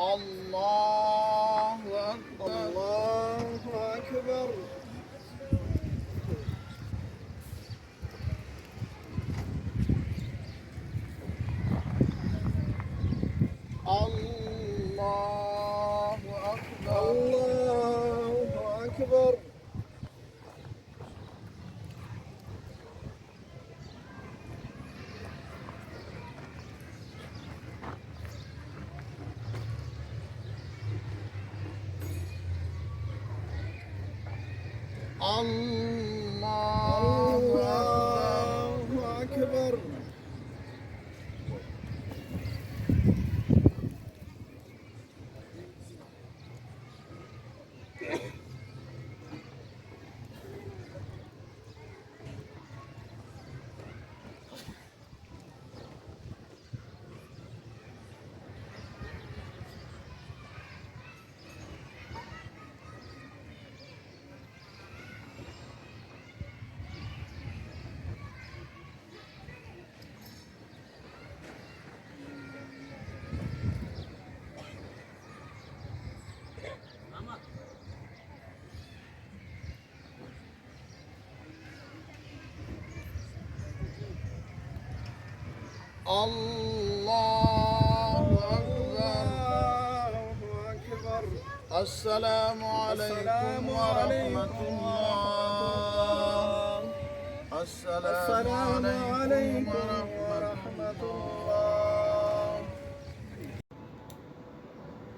الله أكبر. الله أكبر. الله أكبر. الله أكبر. الله أكبر. الله أكبر. السلام عليكم ورحمة الله. السلام عليكم ورحمة الله.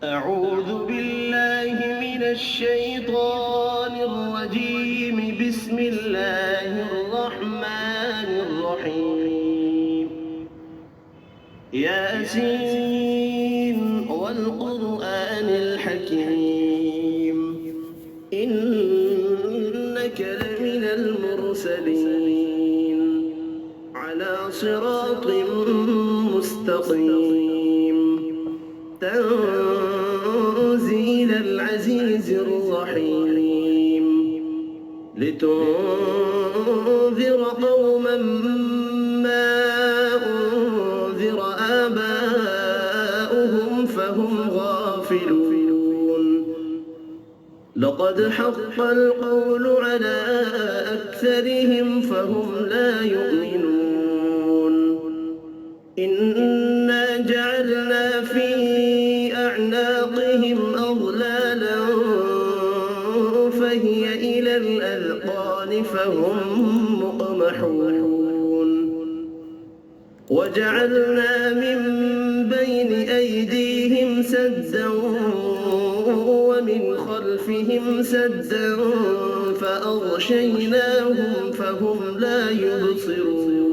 أعوذ بالله من الشيطان الرجيم. بسم الله الرحمن الرحيم. ياسين والقرآن الحكيم إنك لمن المرسلين على صراط مستقيم تنزيل العزيز الرحيم لتنذر قوما ما أنذر آباؤهم فهم غافلون. لقد حق القول على أكثرهم فهم لا يؤمنون. إنا جعلنا في أعناقهم أغلالا فهي إلى الأذقان فهم مقمحون. وجعلنا من بين أيديهم سدا ومن خلفهم سدا فأغشيناهم فهم لا يبصرون.